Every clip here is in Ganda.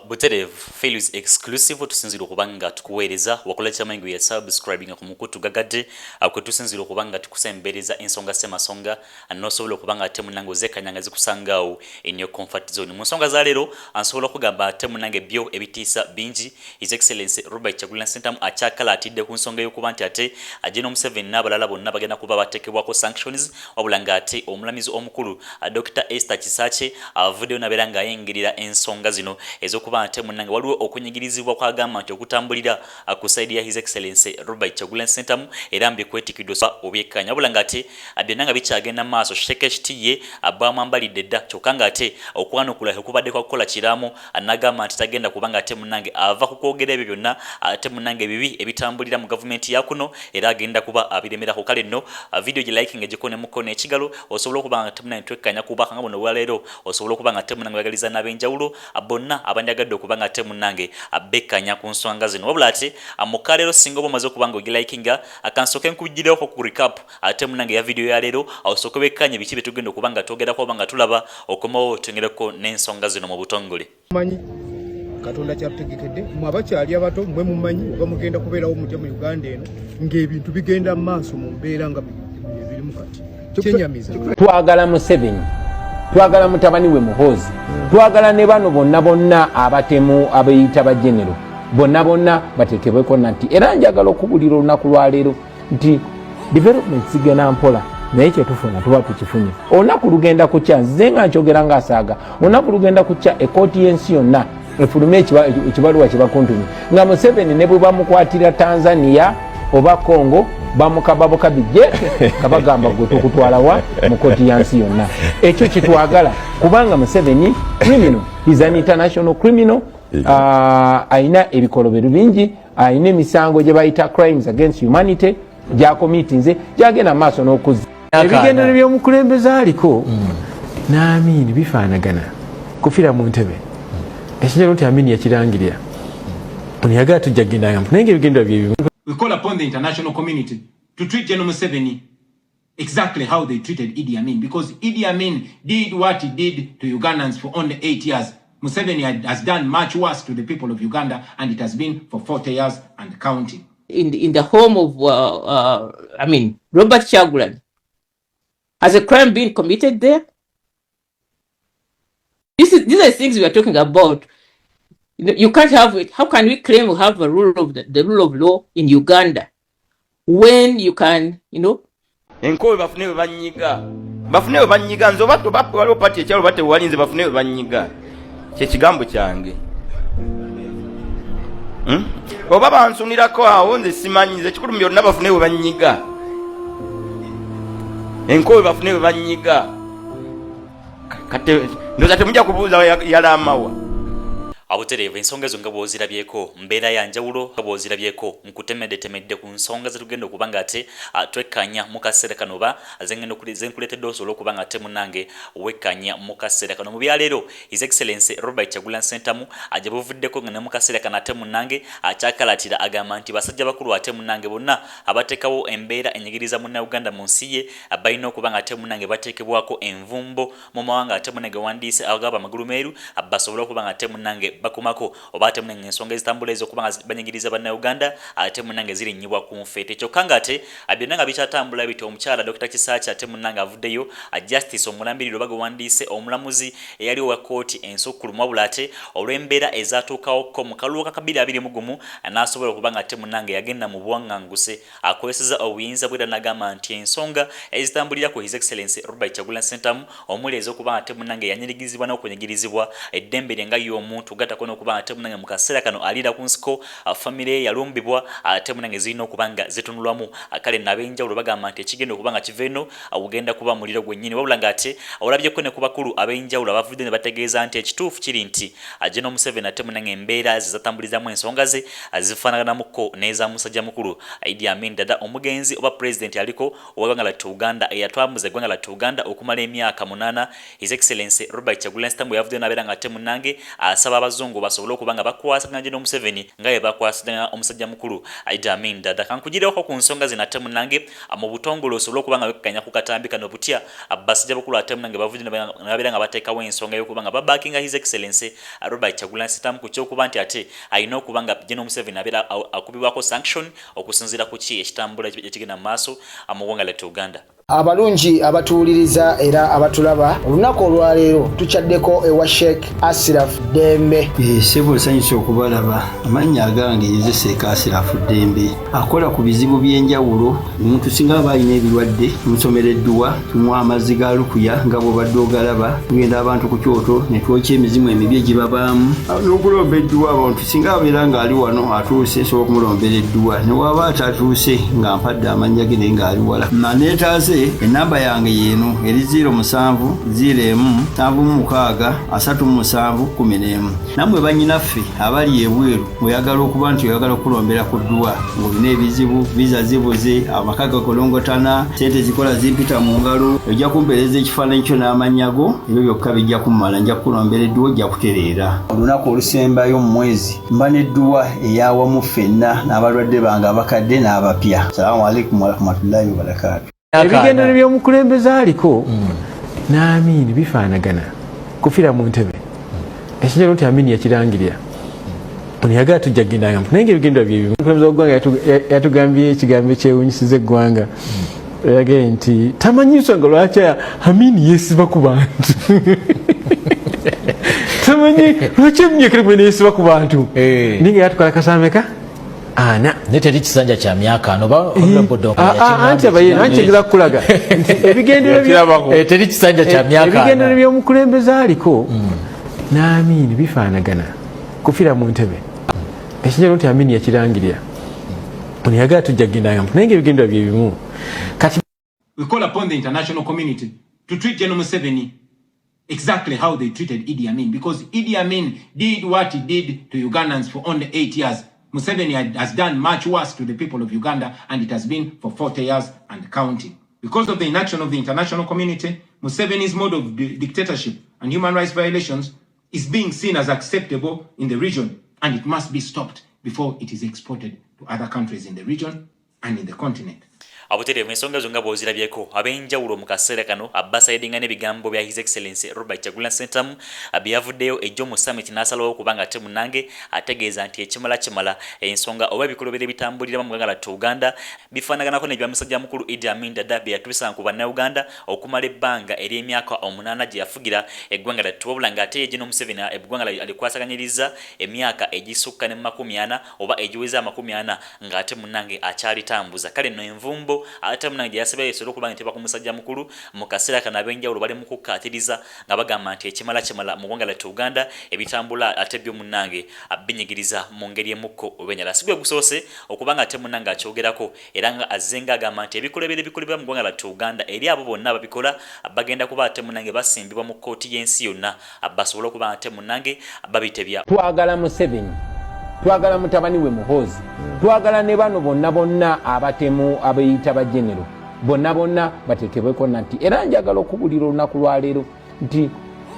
Buterev Failures exclusive tusinzira okubanga tukuweereza wakola kyamengo ya subscribing ku mukutu gagadde akwe tusinzira okubanga tukusembereza ensonga semasonga anosobola okubanga temunango zekanyanga zikusangawo in your comfort zone mu nsonga za lero ansobola okugamba temunange byo ebitiisa bingi His Excellency Robert Kyagulanyi Ssentamu akyakala atidde ku nsonga y'okuba nti ate General Museveni n'abalala bonna bagenda kuba bateekebwako sanctions wabula nga ate omulamizi omukulu Dr. Esther Kisache avuddeyo nabeera ng'ayingirira ensonga zino ezokuba nti munange waliwo okunyigirizibwa kwagamba nti okutambulira ku side ya His Excellency Robert Kyagulanyi Ssentamu era mbikwetikiddwa obyekanya wabula nga ate byonna nga bikyagenda maaso shekeshtiye abamwambalidde dda kyokka nga ate okwanukula okubadde kwa kukola kiraamo anagamba nti tagenda kubanga ate munange ava ku kwogera ebyo byonna ate munange bibi ebitambulira mu gavumenti ya kuno era agenda kuba abiremerako kale nno video gi liking egikone mukono ekigalo osobola okubanga ate munange twekkanya kubaka nga buno bwaleero osobola okubanga ate munange bagaliza n'ab'enjawulo bonna abanjagadde okubanga ate munange abekkanya ku nsonga zino wabula ate mukalero singa oba omaze okubanga ogilikinga akansooke nkujjireko ku recap ate munange ya video ya leero osooke bekkanye biki bye tugenda okubanga twogerako oba nga tulaba okomawo tengereko n'ensonga zino mu butongole Katonda kyatutegekedde mwabakyali abato mwe mumanyi oba mugenda kubeerawo mutya mu Uganda eno ng'ebintu bigenda maaso mu mbeera nga birimu kati kyenyamiza twagala Museveni twagala mutabani we Muhoozi twagala ne bano bonna abatemu abayita ba general bonna batekebweko nti era njagala okubulira olunaku lwa leero nti development zigenda mpola naye kyetufuna tuba tukifunye olunaku lugenda kukya nze nga nkyogera ng'asaaga olunaku lugenda kukya ekooti y'ensi yonna efulume ekibaluwa kibakuntumye nga Museveni ne bwe bamukwatira Tanzania oba Congo bamukababo bijje kabagamba gwe tukutwalawa mu kooti yansi yonna ekyo kitwagala kubanga Museveni criminal is an international criminal aina ebikolobero bingi aina emisango gye bayita crimes against humanity gyakomitinze gyagenda maaso n'okuzza ebigendero by'omukulembeze aliko n'Amini bifaanagana kufira mu ntebe ekinyalo nti Amini yakirangirira oniyagala tujja kugenda yampu naye ng'ebigendero bye We call upon the international community to treat General Museveni exactly how they treated Idi Amin, because Idi Amin did what he did to Ugandans for only 8 years. Museveni has done much worse to the people of Uganda, and it has been for 40 years and counting. In the home of, Robert Kyagulanyi, has a crime been committed there? These are things we are talking about. You can't have it. How can we claim we have a rule of the rule of law in Uganda when you can, Enkowe bafune banyiga nzo batto bappe waliwo pati ekyalo batte walinze bafune banyiga kyekigambo kyange oba bansunirako awo nze simanyize kikulu byonna bafune banyiga enkowe bafune banyiga kate ndoza temujja kubuuza yalamawa Abuterevu ensonga ezo nga bw'ozirabyeko mbeera ya njawulo nga bw'ozirabyeko nkutemedde ku nsonga zetugenda okubanga ate twekkanya mu kaseera kano oba zenkuleetedde osobola okubanga ate munange wekkanya mu kaseera kano mu byaleero His Excellency Robert Kyagulanyi Ssentamu gye buvuddeko nga ne mu kaseera kano ate munange akyakalatira agamba nti basajja bakulu ate munange bonna abateekawo embeera enyigiriza munnayuganda mu nsi ye balina okubanga ate munange bateekebwako envumbo mu mawanga ate munange wandiise agaba amagulu meeru basobola okubanga ate munange bakumako oba ate munange ensonga ezitambula ez'okubanga banyigiriza bannayuganda ate munange zirinnyibwa ku nfeete kyokka nga ate byonna nga bikyatambula biti omukyala Dr. Kisachi ate munange avuddeyo justice omulambiriro oba gwe wandiise omulamuzi eyaliwo wa kooti ensukkulumu wabula ate olw'embeera ezaatuukawoko mu kalulu ka 2021 n'asobola okubanga ate munange yagenda mu buwaŋŋanguse akozeseza obuyinza bwe era n'agamba nti ensonga ezitambulira ku His Excellency Robert Kyagulanyi Ssentamu omuli ez'okubanga ate munange yanyigirizibwa n'okunyigirizibwa eddembe lye nga y'omuntu gatako n'okubanga ate munange mu kaseera kano aliira ku nsiko famire yalumbibwa ate munange zirina okubanga zitunulwamu kale n'ab'enjawulo bagamba nti ekigenda okubanga kiva eno agenda kuba muliro gwennyini wabula nga ate olabyeko ne ku bakulu ab'enjawulo abavudde ne bategeeza nti ekituufu kiri nti General Museveni ate munange embeera zezatambulizamu ensonga ze zifaanaganamuko n'eza musajja mukulu Idi Amin Dada omugenzi oba president aliko ow'eggwanga lyattu Uganda eyatwambuza eggwanga lyattu Uganda okumala emyaka 8 His Excellency Robert Kyagulanyi Ssentamu yavuddeyo n'abeera nga ate munange asaba abazungu basobole okuba nga bakwasaganya General Museveni nga bwe bakwasaganya omusajja mukulu Idi Amin Dada. Kankugireko ku nsonga zino ate munnange mu butongole osobole okuba nga bekkanya ku katambi kano butya basajja bakulu ate munnange bavudde nababeera nga bateekawo ensonga y'okuba nga babackinga His Excellency Robert Kyagulanyi Ssentamu ku ky'okuba nti ate alina okuba nga General Museveni abeera akubibwako sanction okusinziira ku ki ekitambula ekigenda mu maaso mu ggwanga lyattu Uganda. Abalungi abatuwuliriza era abatulaba olunaku olwaleero tukyaddeko ewa Sheikh Ashraf Dembe. Sebo sanyusa okubalaba. Amannya agange Yeze Sheikh Ashraf Dembe akola ku bizibu by'enjawulo. Omuntu singa aba alina ebirwadde tumusomereddwa, tumuwa amazzi ga lukuya nga bw'obadde ogalaba, tugenda abantu ku kyoto ne twokya emizimu emibi egibabaamu n'okulomba edduwa. Abantu singa abeera ng'ali wano atuuse sobola okumulombera edduwa, ne waba atatuuse nga mpadde amannya ge naye ng'ali wala. Naneetaase enamba yange yeno eri 0707363711. Namwe bannyinaffe abali ebweru oyagala okuba nti oyagala okulombera ku dduwa ng'olina ebizibu, viza zibuze, amaka gakolongotana, sente zikola zimpita mu ngalo, ojja kumpeereza ekifaananyi kyo n'amannya go, ebyo byokka bijja kummala, nja kukulombera edduwa, ojja kutereera. Olunaku olusembayo mu mwezi mba n'edduwa eyawamu ffenna n'abalwadde bange abakadde n'abapya. Salaamu alaikum warahmatullahi wabarakatuh. Ebigendero by'omukulembeze aliko n'Amin bifaanagana kufiira mu ntebe. Ekinyero nti Amin yakirangirira oniyagala tujja kgendanga naye ng'ebigendero bye bimu. Omukulembeze w'eggwanga yatugambye ekigambo ekyewunyisiza eggwanga. Yagambye nti tamanyi nsonga lwaki Amin yeesiba ku bantu. Tamanyi lwaki ebinyekere neesiba ku bantu. Naye nga yatukola kasameka ana neteri kisanja kya myaka ano ba anti abaye nanchegera kulaga ebigendero teri kisanja kya myaka ebigendero by'omukulembeze aliko n'Amin bifaanagana kufiira mu ntebe. Ekinyero nti Amin yakirangirira oniyagala tujja kgendanga naye ng'ebigendero bye bimu. Kati we call upon the international community to treat General Museveni exactly how they treated Idi Amin, because Idi Amin did what he did to Ugandans for only 8 years. Museveni has done much worse to the people of Uganda, and it has been for 40 years and counting. Because of the inaction of the international community, Museveni's mode of dictatorship and human rights violations is being seen as acceptable in the region, and it must be stopped before it is exported to other countries in the region and in the continent. Abuterevu ensonga zo nga bw'ozirabyeko ab'enjawulo mu kaseera kano abasayidinga n'ebigambo bya His Excellency Robert Kyagulanyi Ssentamu byavuddeyo ejjo mu summit n'asalawo okubanga ate munnange ategeeza nti ekimala ensonga oba ebikolobero ebitambulira mu ggwanga lyattu Uganda bifaanaganako n'ebya musajja mukulu Idi Amin Dada bye yatubisa ku bannayuganda okumala ebbanga ery'emyaka 8 gye yafugira eggwanga lyattu, wabula ng'ate ye General Museveni eggwanga alikwasaganyiriza emyaka egisukka ne 40 oba egiweza 40 ng'ate munnange akyalitambuza. Kale nno envumbo ate munange yasabye yesobola okuba nti ku musajja mukulu mu kaseera kano ab'enjawulo bali mu kukkaatiriza nga bagamba nti ekimala mu ggwanga lyattu Uganda ebitambula ate byo munnange abinyigiriza mu ngeri emukko obenyala. Si gwe gusoose okuba nga ate munnange akyogerako era nga azzenga agamba nti ebikolebera mu ggwanga lyattu Uganda eri abo bonna ababikola bagenda kuba ate munnange basimbibwa mu kkooti y'ensi yonna basobole okuba ate munnange babitebya. Twagala Museveni, twagala mutabani we Muhoozi, twagala ne bano bonna abatemu abayita ba genero bonna batekebweko nti era njagala okubulira olunaku lwaleero nti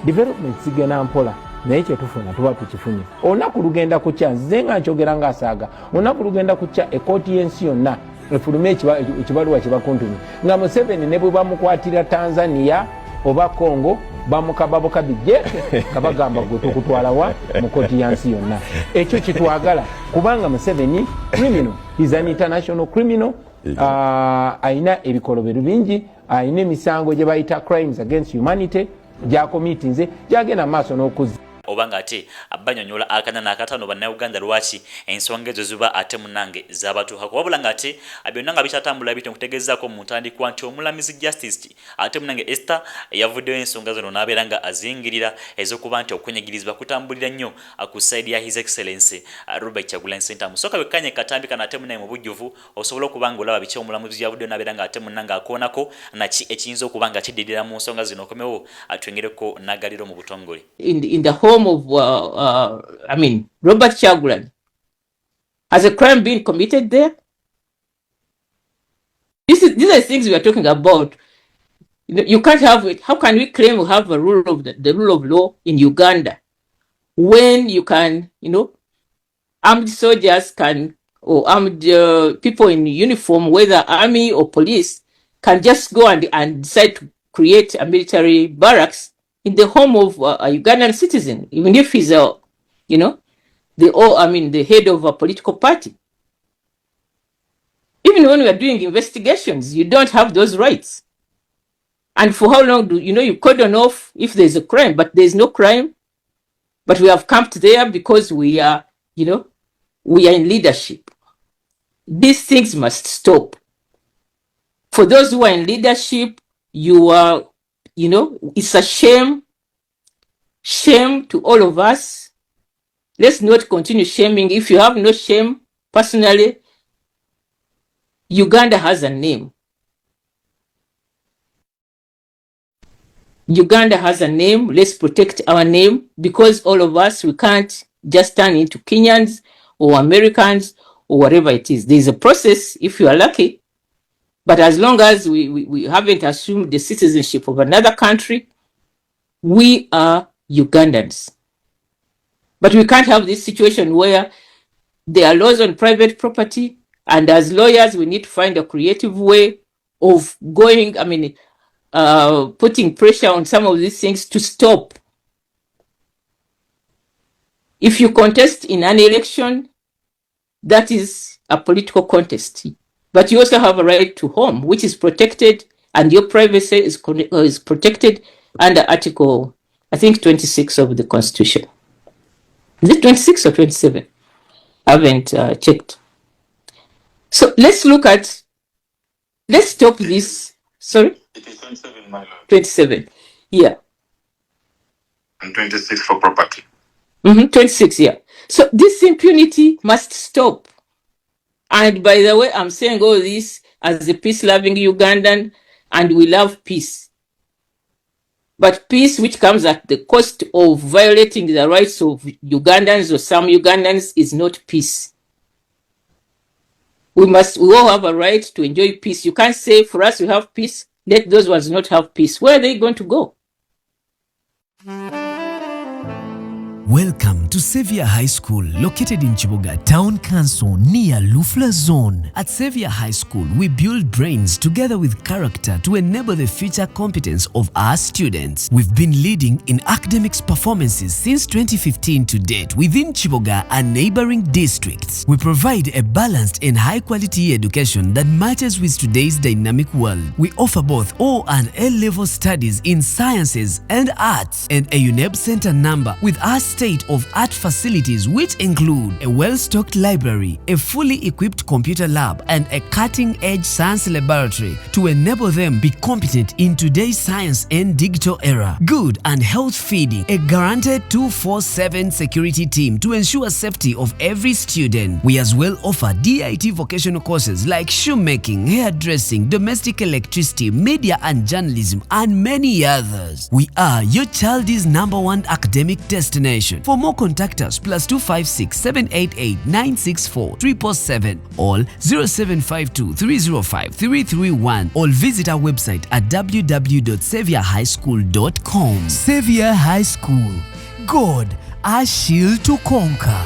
development zigenda mpola naye kyetufuna tuba tukifunye. Olunaku lugenda kukya nze nga nkyogera ng'asaaga, olunaku lugenda kukya ekkooti y'ensi yonna efulume ekibaluwa kibakuntumye nga Museveni ne bwe bamukwatira Tanzania oba Congo bamukababuka bijje kabagamba gwe tukutwalawa mu kkooti y'ensi yonna. Ekyo kitwagala kubanga Museveni criminal, is an international criminal. Aina ebikolobero bingi, aina emisango gye bayita crimes against humanity gyakomitinze gyagenda maaso n'okuzza. Obanga ate abanyonyola akana akatano bannayuganda lwaki ensonga ezo ziba ate munnange z'abatuukako, wabula ng'ate byonna nga bikyatambula bite nkutegezaako mu ntandikwa nti omulamuzi Justice ate munnange Esther yavuddeyo ensonga zino n'abeera nga azingirira ez'okuba nti okwenyigirizibwa kutambulira nnyo ku sayidi ya His Excellency Robert Kyagulanyi Ssentamu. Soka bekkanye katambi kana ate munnange mu bujjuvu osobola okuba nga olaba biki omulamuzi yavuddeyo n'abeera nga ate munnange akoonako naki ekiyinza okuba nga kiddirira mu nsonga zino okomewo atwengereko n'agaliro mu butongole. In the home of Robert Kyagulanyi, has a crime been committed there? These are things we are talking about. You can't have it. How can we claim we have a rule of the rule of law in Uganda when you can, armed soldiers can, or armed people in uniform, whether army or police, can just go and decide to create a military barracks in the home of a Ugandan citizen, even if he's the head of a political party. Even when we are doing investigations, you don't have those rights. And for how long do you cordon off if there's a crime, but there's no crime, but we have camped there because we are in leadership. These things must stop. For those who are in leadership, it's a shame to all of us. Let's not continue shaming. If you have no shame, personally, Uganda has a name. Uganda has a name. Let's protect our name, because all of us, we can't just turn into Kenyans or Americans or whatever it is. There's a process if you are lucky. But as long as we haven't assumed the citizenship of another country, we are Ugandans. But we can't have this situation where there are laws on private property, and as lawyers, we need to find a creative way of putting pressure on some of these things to stop. If you contest in an election, that is a political contest. But you also have a right to home, which is protected, and your privacy is protected under Article, I think, 26 of the Constitution. Is it 26 or 27? I haven't checked. So let's stop this. Sorry? It is 27, my lord. 27, yeah. And 26 for property. 26, yeah. So this impunity must stop. And by the way, I'm saying all this as a peace-loving Ugandan, and we love peace. But peace which comes at the cost of violating the rights of Ugandans or some Ugandans is not peace. We all have a right to enjoy peace. You can't say for us we have peace, let those ones not have peace. Where are they going to go? Welcome to Xavier High School, located in Chiboga Town Council near Lufla Zone. At Xavier High School, we build brains together with character to enable the future competence of our students. We've been leading in academics performances since 2015 to date within Chiboga and neighboring districts. We provide a balanced and high-quality education that matches with today's dynamic world. We offer both O and A-level studies in sciences and arts, and a UNEB Center number with our state-of-art facilities, which include a well-stocked library, a fully equipped computer lab, and a cutting-edge science laboratory to enable them be competent in today's science and digital era. Good and health feeding, a guaranteed 24/7 security team to ensure safety of every student. We as well offer DIT vocational courses like shoemaking, hairdressing, domestic electricity, media and journalism, and many others. We are your child's #1 academic destination. For more, contact us +256 788 964 777 or 0752 305 331, or visit our website at www.saviourhighschool.com. Xavier High School. God, our shield to conquer.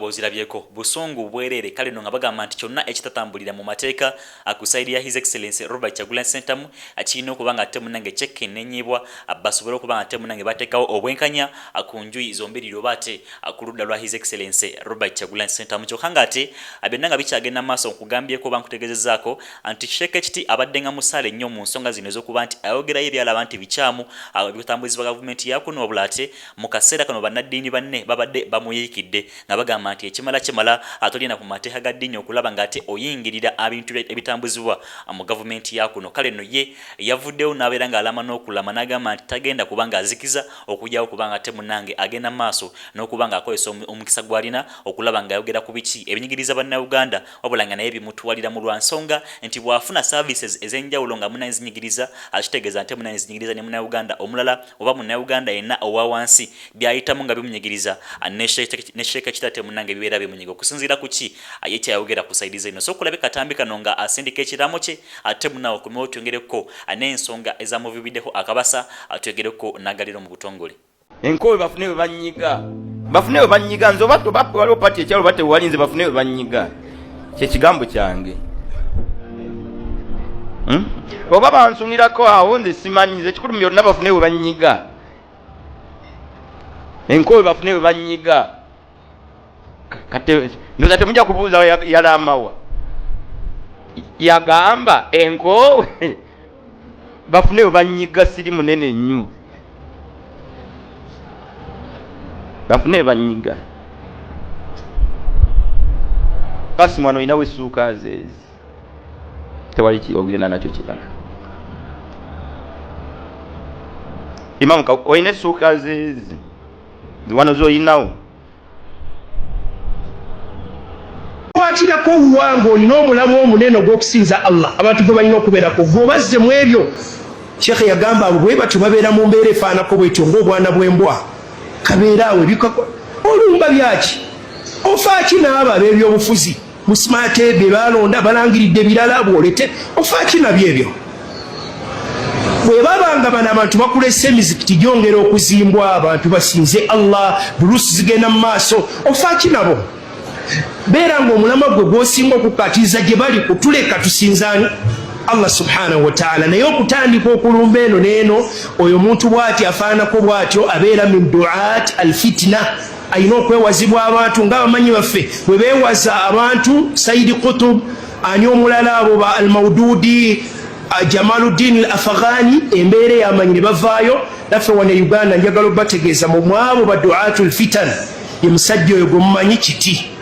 Ozirabyeko busungu bwerere kale no ngabagamba nti kyonna ekitatambulira mu mateeka akusaidia His Excellency Robert Kyagulanyi Ssentamu akirina okubanga ate munange check nenyibwa basobole okubanga ate munange bateekawo obwenkanya akunjuyi zombiri lobate akuludda lwa His Excellency Robert Kyagulanyi Ssentamu kyokanga ate abenanga bikyagenda maaso okugambyeko bankutegezezaako anti Sheikh kiti abaddenga musale nnyo mu nsonga zino ez'okuba nti ayogerayo ebyalaba nti bikyamu ebitambulizibwa gavumenti yakuno obulate mu kaseera kano bannaddiini banne babadde bamuyiikidde nga bagamba nti ekimala atolina ku mateeka ga ddiini okulaba ng'ate oyingirira ebintu ebitambuzibwa mu gavumenti yakuno. Kale no ye yavuddewo n'abeera ng'alama n'okulama n'agamba nti tagenda kubanga azikiza okujjawo kubanga ate munange agenda maaso n'okuba ng'akozesa omukisa gw'alina okulaba ng'ayogera ku biki ebinyigiriza bannayuganda wabula nga naye bimutwalira mu lwansonga nti bw'afuna services ez'enjawulo nga munange zinyigiriza akitegeeza nti munange zinyigiriza ne munnayuganda omulala oba munnayuganda yenna owa wansi byayitamu nga bimunyigiriza ne Sheikh Kitate munange bibeera bimunyiga okusinziira ku ki ye kyayogera ku saidi zino so kulabe katambi kano nga asindika ekiraamo kye ate munawo kumwe tuyongereko n'ensonga ezamuvibiddeko akabasa tuyongereko nagaliro mu butongole enkowe bafune we banyiga nze oba tobappe waliwo pati ekyalo batte walinze bafune we banyiga kyekigambo kyange oba bansunirako awo nze simanyi nze ekikulu byonna bafune we banyiga enkowe bafune we banyiga kate ndoza temujja kubuuza yalamawa yagamba enkowe bafune we banyiga siri munene nnyo bafune we banyiga kasi mwana olinawo essuuka zeezi tewali ogenda nakyo kirala imamu olina essuuka zeezi wano zoyinawo watirako oluwanga olina omulamu omunene ogw'okusinza Allah abantu gwe balina okubeerako gw'obazze mu ebyo Sheikh yagamba bwe batyo babeera mu mbeera efaanako bwetyo ng'obwana bw'embwa kabeeraawo olumba byaki ofaaki naabo ab'ebyobufuzi musimaate be balonda balangiridde birala bwolete ofaaki nabyo ebyo bwe babanga bano abantu bakulesa emizikiti gyongera okuzimbwa abantu basinze Allah buluusi zigenda mu maaso ofaaki nabo beera ng'omulama gwe gw'osinga okukatiza gye bali kutuleka tusinzaani Allah subhanahu wa ta'ala naye okutandika okulumba eno n'eno oyo muntu bw'ati afaanako bw'atyo abeera min du'at alfitna ayina okwewazibwa abantu ng'abamanyi baffe bwe beewaza abantu Saidi Qutb ani omulala abo ba Al-Mawdudi Jamaluddin Al-Afghani embeera yamanyi ne bavaayo naffe wano e Uganda njagala obategeeza mu mwabo ba du'atul fitan ye musajja oyo gwe mumanyi kiti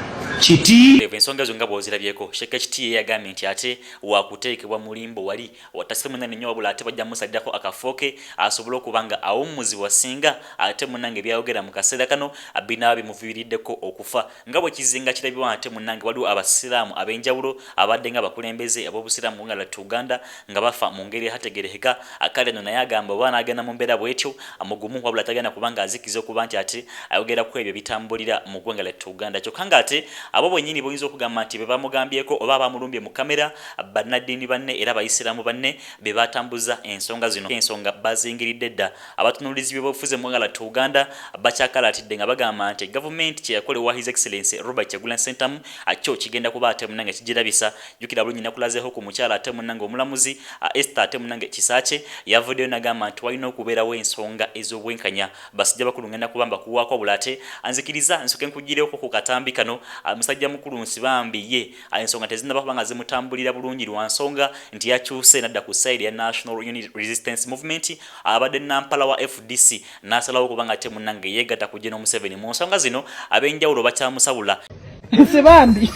ensonga ezo nga bw'ozirabyeko Sheikh Kiti yagambye nti ate wakuteekebwa mulimbo wali watase munange nnyo wabula ate bajja musaddako akafooke asobole okuba nga awummuzi wasinga ate munange byayogera mu kaseera kano binaaba bimuviiriddeko okufa nga bwe kizinga kirabibwa ate munange waliwo abasiraamu ab'enjawulo abadde nga abakulembeze ab'obusiraamu mu ngala Uganda nga bafa mu ngeri ehategerekeka kale no naye agamba oba n'agenda mu mbeera bw'etyo mugumu wabula tagenda kuba nga azikiza okuba nti ate ayogera ku ebyo bitambulira mu ggwanga lya Uganda kyokka nga ate abo bwennyini boyinza okugamba nti be bamugambyeko oba bamulumbye mu kamera bannaddiini banne era abayisiraamu banne be batambuza ensonga zino ensonga bazingiridde dda abatunuulizi b'ebyobufuzi mu ngala Uganda bakyakalaatidde nga bagamba nti gavumenti kye yakolewa His Excellency Robert Kyagulanyi Ssentamu kyo kigenda kuba ate munnange kigirabisa jjukira bulungi nakulazeeko ku mukyala ate munnange omulamuzi Esther ate munnange Kisaache yavuddeyo n'agamba nti walina okubeerawo ensonga ez'obwenkanya basajja bakulu ngenda kubamba kuwaako bula ate anzikiriza nsoke nkugireko ku katambi kano musajja mukulu Nsibambi ye ensonga tezinaba kuba nga zimutambulira bulungi lwa nsonga nti yakyuse nadda ku side ya National Unity Resistance Movement abadde nampala wa FDC n'asalawo okuba nga ate munnange yeegatta ku General Museveni mu nsonga zino ab'enjawulo bakyamusabula Nsibambi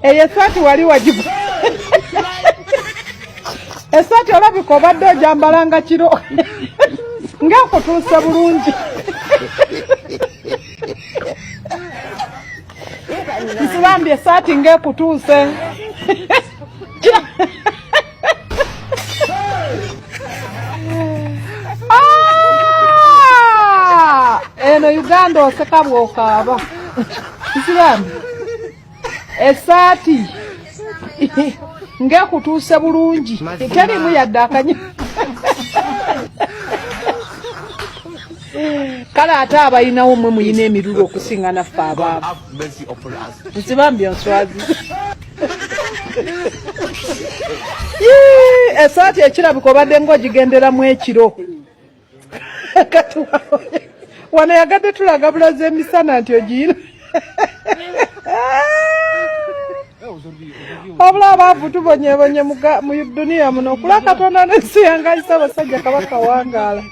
esaati wali wajibu esaati olabika obadde ojambalanga kiro ng'akutuusa bulungi Nsibambi esaati ng'ekutuuse eno Uganda oseka bw'okaaba Nsibambi esaati ng'ekutuuse bulungi terimu yadde akanya kale ate abalinawo mmwe muyina emirulu okusinga naffe abaabo Nsibambi onswazi esaati ekirabika obadde ng'ogigenderamu ekiro kati wano yagadde tulaga bulaza emisana nti ogiyina wabula abaavu tubonyebonye mu duniya muno okula Katonda n'ensi yange ayisa abasajja kabaka wangaala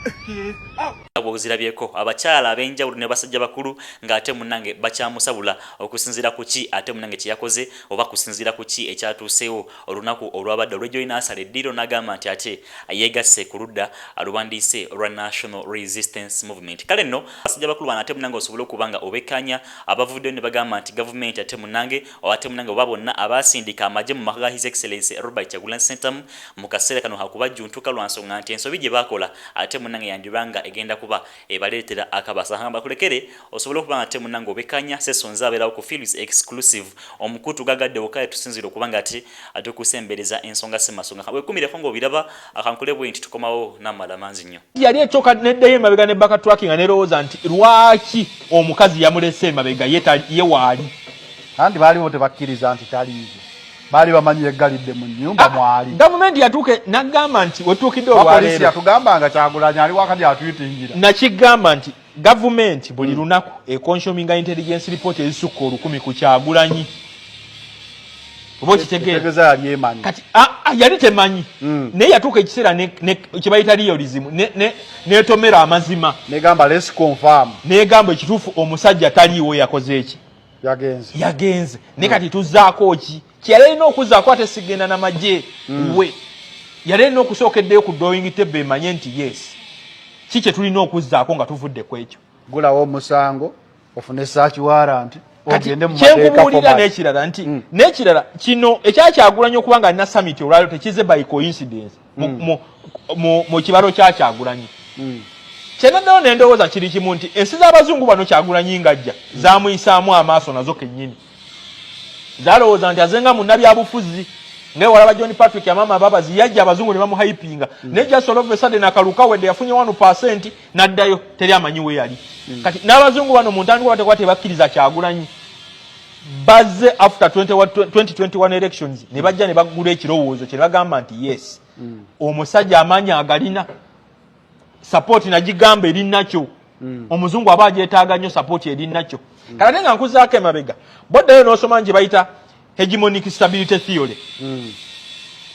bwozirabyeko abakyala ab'enjawulo ne basajja bakulu ng'ate munnange bakyamusabula okusinziira ku ki ate munnange kye yakoze oba kusinziira ku ki ekyatuuseewo olunaku olwabadde olw'ejoyina asala eddiiro n'agamba nti ate yeegasse ku ludda aluwandiise olwa National Resistance Movement kale nno basajja bakulu bano ate munnange osobole okuba nga obekkaanya abavuddeyo ne bagamba nti gavumenti ate munnange oba ate munnange oba bonna abasindika amagye mu maka ga His Excellency Robert Kyagulanyi Ssentamu mu kaseera kano hakubajjuntuka lwa nsonga nti ensobi gye baakola ate munnange yandibanga nga egenda kuba ebaleetera akabasa hamba kulekere osobola okuba nga temu nango bekanya sessions abeerawo ku Philips exclusive omukutu gagadde wakaye tusinzira okuba nga ati atukusembereza ensonga semasonga wekumire ngo biraba akankule bwe nti tukomawo n'amalamanzi nnyo yali etoka neddayo emabega ne baka tracking anerowooza nti lwaki omukazi yamulese emabega ye waali kandi baaliwo tebakkiriza nti taliizo baali bamanyi yeggalidde mu nnyumba mwali gavumenti yatuuke n'agamba nti wetuukidde olwaleero yatugamba nga Kyagulanyi ali wakati atuyutingira nakigamba nti gavumenti buli lunaku econsuminga intelligence report ezisukka 1000 ku Kyagulanyi oba kitegeeza yali emanyi kati yali temanyi naye yatuuka ekiseera kyebayita realism netomera amazima negamba let's confirm negamba ekituufu omusajja taliiwo yakoze eki yagenze ne kati tuzaako ki kyalina okuzaako ate sigenda n'amagye we yalina okusookeddeyo ku drawing table emanye nti yes ki kye tulina okuzaako nga tuvudde ku ekyo gulawo omusango ofune search warrant ogende mu mateeka n'ekirala nti n'ekirala kino ekyakyagulanye okuba nga alina summit olwaliro tekize by coincidence mu kibalo kyakyagulanye kyenaddawo n'endowooza kiri kimu nti ensi z'abazungu bano Kyagulanyi ngajja zaamuyisaamu amaaso nazo kennyini zalowooza nti azenga munnabyabufuzi ng'ewalaba John Patrick yamama ababazi yajja abazungu ne bamuhypinga naye just all of a sudden akaluka wedde yafunye 1% n'addayo teri amanyi we yali kati n'abazungu bano mu ntandikwa bateekuba tebakkiriza Kyagulanyi bazze after 2021 elections ne bajja ne bagula ekirowoozo kye ne bagamba nti yes omusajja amaanyi agalina support nagigamba eri nakyo omuzungu aba agyetaaga nnyo support eri nakyo kale nga nkuzaako emabega boddayo n'osoma nje bayita hegemonic stability theory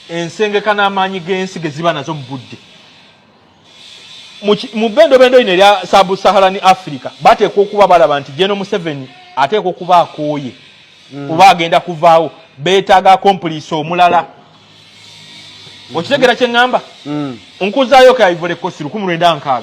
ensengeka n'amaanyi g'ensi ge ziba nazo mu budde mu bendobendo lino erya sub-Saharan Africa bateekwa okuba balaba nti General Museveni ateekwa okuba akooye oba agenda kuvaawo beetaaga accomplice omulala okitegera kye ŋŋamba nkuzaayo ka Ivory Coast 1960